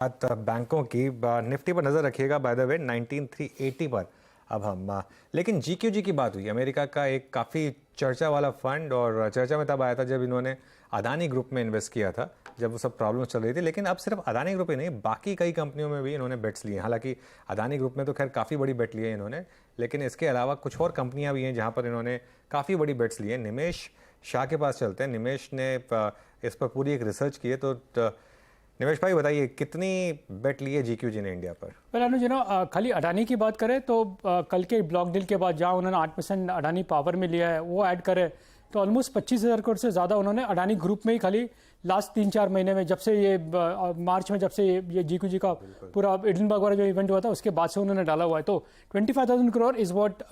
बात बैंकों की निफ्टी पर नज़र रखिएगा। बाय द वे 19380 पर अब हम लेकिन जीक्यूजी की बात हुई। अमेरिका का एक काफ़ी चर्चा वाला फंड, और चर्चा में तब आया था जब इन्होंने अदानी ग्रुप में इन्वेस्ट किया था, जब वो सब प्रॉब्लम चल रही थी। लेकिन अब सिर्फ अदानी ग्रुप ही नहीं, बाकी कई कंपनियों में भी इन्होंने बेट्स लिए। हालांकि अदानी ग्रुप में तो खैर काफ़ी बड़ी बेट ली है इन्होंने, लेकिन इसके अलावा कुछ और कंपनियां भी हैं जहां पर इन्होंने काफ़ी बड़ी बेट्स ली हैं। निमेश शाह के पास चलते हैं। निमेश ने इस पर पूरी एक रिसर्च की है। तो निमेश भाई बताइए, कितनी बेट ली है जीक्यूजी ने इंडिया पर? वेल अनुज, खाली अडानी की बात करें तो कल के ब्लॉक डील के बाद जहां उन्होंने 8% अडानी पावर में लिया है, वो ऐड करे तो ऑलमोस्ट 25,000 करोड़ से ज़्यादा उन्होंने अडानी ग्रुप में ही खाली लास्ट 3-4 महीने में, जब से ये मार्च में जब से ये जीक्यूजी का पूरा एडिनबर्ग वाला जो इवेंट हुआ था उसके बाद से उन्होंने डाला हुआ है। तो 25,000 करोड़ इज़ वॉट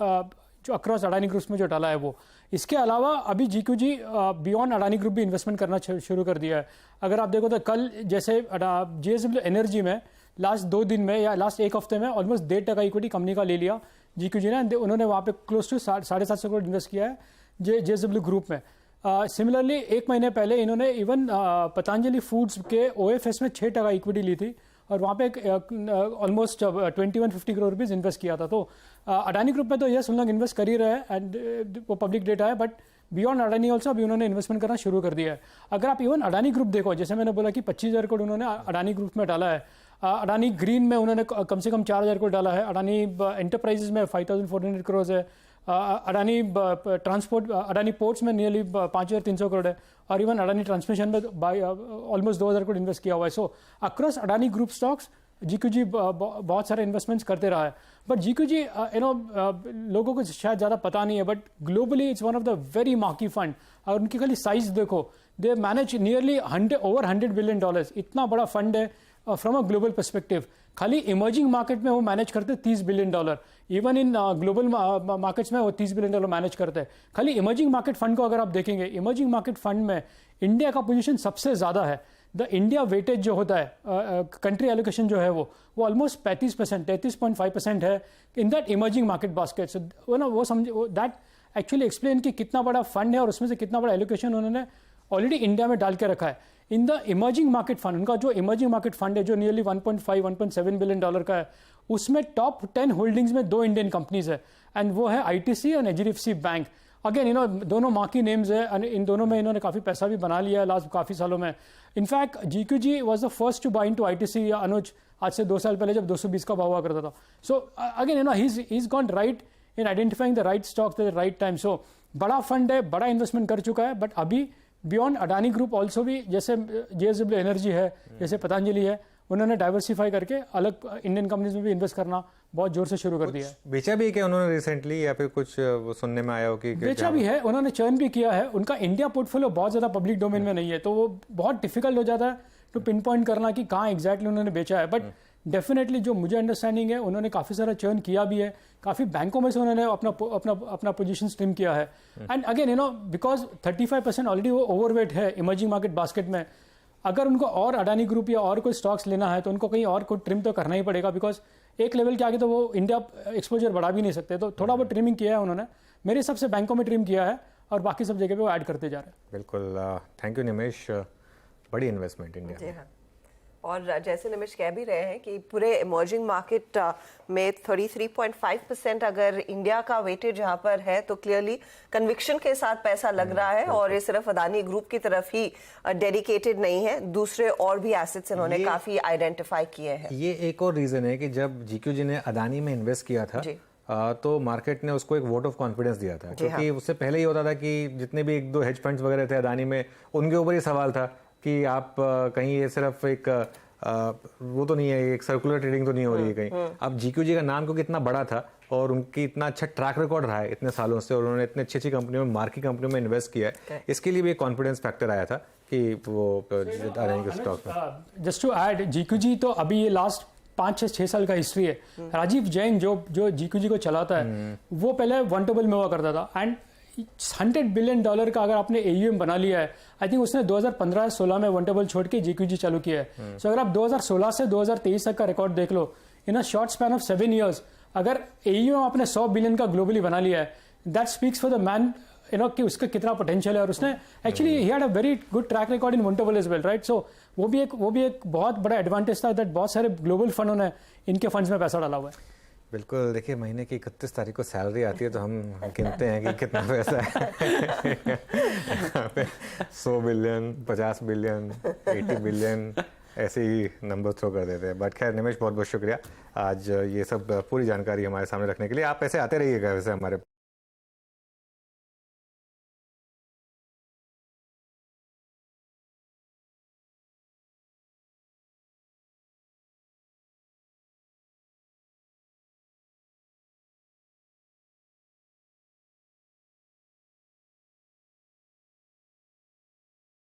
जो अक्रॉस अडानी ग्रुप्स में जो डाला है वो। इसके अलावा अभी जीक्यूजी बियॉन्ड अडानी ग्रुप भी इन्वेस्टमेंट करना शुरू कर दिया है। अगर आप देखो तो कल जैसे जेएसडब्ल्यू एनर्जी में लास्ट 2 दिन में या लास्ट 1 हफ्ते में ऑलमोस्ट 1.5% इक्विटी कंपनी का ले लिया जीक्यूजी ने। उन्होंने वहाँ पे क्लोज टू 750 करोड़ इन्वेस्ट किया है जेएसडब्ल्यू ग्रुप में। सिमिलरली 1 महीने पहले इन्होंने इवन पतंजलि फूड्स के ओएफएस में 6% इक्विटी ली थी और वहाँ पे ऑलमोस्ट 2150 करोड़ रुपीज़ इन्वेस्ट किया था। तो अडानी ग्रुप में तो यस उन लोग इन्वेस्ट कर ही रहे हैं एंड वो पब्लिक डेटा है, बट बियॉन्ड अडानी ऑल्सो अभी उन्होंने इन्वेस्टमेंट करना शुरू कर दिया है। अगर आप इवन अडानी ग्रुप देखो, जैसे मैंने बोला कि 25,000 करोड़ उन्होंने अडानी ग्रुप में डाला है। अडानी ग्रीन में उन्होंने कम से कम 4,000 करोड़ डाला है। अडानी एंटरप्राइजेज में 5,400 करोड़ है। अडानी ट्रांसपोर्ट अडानी पोर्ट्स में नियरली 5,300 करोड़ है। और इवन अडानी ट्रांसमिशन में ऑलमोस्ट 2,000 करोड़ इन्वेस्ट किया हुआ है। So across Adani group stocks GQG बहुत सारे इन्वेस्टमेंट्स करते रहा है। बट जीक्यूजी लोगों को शायद ज़्यादा पता नहीं है, but globally it's one of the very marquee fund. और उनकी खाली साइज देखो, they manage nearly over $100 billion. इतना बड़ा फंड है फ्रॉम अ ग्लोबल पर्सपेक्टिव। खाली इमर्जिंग मार्केट में वो मैनेज करते हैं $30 billion. Even in global markets में वो $30 बिलियन मैनेज करते हैं। खाली इमर्जिंग मार्केट फंड को अगर आप देखेंगे, इमर्जिंग मार्केट फंड में इंडिया का पोजीशन सबसे ज़्यादा है। द इंडिया वेटेज जो होता है कंट्री एलोकेशन जो है वो ऑलमोस्ट 35%, 33.5% है in that emerging market basket. So वो समझे दैट एक्चुअली एक्सप्लेन कि कितना बड़ा फंड है और उसमें से कितना बड़ा एलोकेशन उन्होंने ऑलरेडी इंडिया में डाल के रखा है। In the emerging market fund, उनका जो इमर्जिंग मार्केट फंड है जो नियरली 1.5-1.7 बिलियन डॉलर का है, उसमें टॉप 10 होल्डिंग्स में 2 इंडियन कंपनीज है एंड वो है आईटीसी और एचडीएफसी बैंक। अगेन दोनों मार्की नेम्स है। इन दोनों में इन्होंने काफ़ी पैसा भी बना लिया है लास्ट काफ़ी सालों में। In fact GQG was the first to buy into ITC Anuj, आज से 2 साल पहले जब 220 का भाव हुआ करता था। So again he is gone right in identifying the right stocks at the right time. So बड़ा फंड है, बड़ा इन्वेस्टमेंट कर चुका है। बट अभी बियॉन्ड अडानी ग्रुप ऑल्सो भी, जैसे जेएसडब्ल्यू एनर्जी है, जैसे पतंजलि है, उन्होंने डाइवर्सिफाई करके अलग इंडियन कंपनीज में भी इन्वेस्ट करना बहुत जोर से शुरू कर दिया है। बेचा भी क्या उन्होंने रिसेंटली, या फिर कुछ वो सुनने में आया हो कि बेचा भी है, उन्होंने चर्न भी किया है। उनका इंडिया पोर्टफोलियो बहुत ज़्यादा पब्लिक डोमेन में नहीं है, तो वो बहुत डिफिकल्ट हो जाता है टू पिन पॉइंट करना कि कहाँ एग्जैक्टली उन्होंने बेचा है। बट डेफिनेटली जो मुझे अंडरस्टैंडिंग है, उन्होंने काफ़ी सारा चर्न किया भी है। काफ़ी बैंकों में से उन्होंने अपना पोजीशन स्ट्रिम किया है। एंड अगेन बिकॉज 35% ऑलरेडी वो ओवरवेट है इमर्जिंग मार्केट बास्केट में। अगर उनको और अडानी ग्रुप या और कोई स्टॉक्स लेना है तो उनको कहीं और कोई ट्रिम तो करना ही पड़ेगा, बिकॉज एक लेवल के आगे तो वो इंडिया एक्सपोजर बढ़ा भी नहीं सकते। तो थोड़ा बहुत ट्रिमिंग किया है उन्होंने, मेरे हिसाब से बैंकों में ट्रिम किया है और बाकी सब जगह पे वो ऐड करते जा रहे हैं। बिल्कुल, थैंक यू निमेश। बड़ी इन्वेस्टमेंट इंडिया में। और जैसे निमेश कह भी रहे हैं कि पूरे इमर्जिंग मार्केट में 33.5% अगर इंडिया का वेटेज यहाँ पर है तो क्लियरली कन्विक्शन के साथ पैसा लग रहा है। और ये सिर्फ अदानी ग्रुप की तरफ ही डेडिकेटेड नहीं है, दूसरे और भी एसेट्स इन्होंने काफी आइडेंटिफाई किए हैं। ये एक और रीजन है कि जब जीक्यूजी ने अदानी में इन्वेस्ट किया था तो मार्केट ने उसको एक वोट ऑफ कॉन्फिडेंस दिया था, क्योंकि उससे पहले ही होता था कि जितने भी 1-2 हेज फंड्स वगैरह थे अदानी में, उनके ऊपर ही सवाल था कि आप कहीं ये सिर्फ एक वो तो नहीं है, एक सर्कुलर ट्रेडिंग तो नहीं हो रही है कहीं। अब जीक्यूजी का नाम क्योंकि इतना बड़ा था और उनकी इतना अच्छा ट्रैक रिकॉर्ड रहा है इतने सालों से, और उन्होंने इतनी अच्छी कंपनियों में, मार्की कंपनियों में इन्वेस्ट किया है, इसके लिए भी एक कॉन्फिडेंस फैक्टर आया था कि वो अडानी के स्टॉक में। जस्ट टू ऐड, जीक्यूजी तो अभी ये लास्ट 5-6 साल का हिस्ट्री है। राजीव जैन जो जीक्यूजी को चलाता है, वो पहले वन टेबल में हुआ करता था एंड $100 बिलियन का अगर आपने एयूएम बना लिया है, आई थिंक उसने 2015-16 में वन टेबल छोड़ के जीक्यूजी चालू किया है। सो अगर आप 2016 से 2023 तक का रिकॉर्ड देख लो, in a short span of 7 years, अगर एयूएम आपने $100 बिलियन का ग्लोबली बना लिया है, that speaks for the man कि उसका कितना पोटेंशियल है, और उसने actually he had a very good track record in interval as well, right? So वो भी एक बहुत बड़ा एडवांटेज था दैट बहुत सारे ग्लोबल फंडों ने इनके फंड्स में पैसा डाला हुआ है। बिल्कुल, देखिए महीने की 31 तारीख को सैलरी आती है तो हम गिनते हैं कि कितना पैसा है। यहाँ पे 100 बिलियन, 50 बिलियन, 80 बिलियन ऐसे ही नंबर थ्रो कर देते हैं। बट खैर निमेश, बहुत बहुत शुक्रिया आज ये सब पूरी जानकारी हमारे सामने रखने के लिए। आप ऐसे आते रहिएगा वैसे हमारे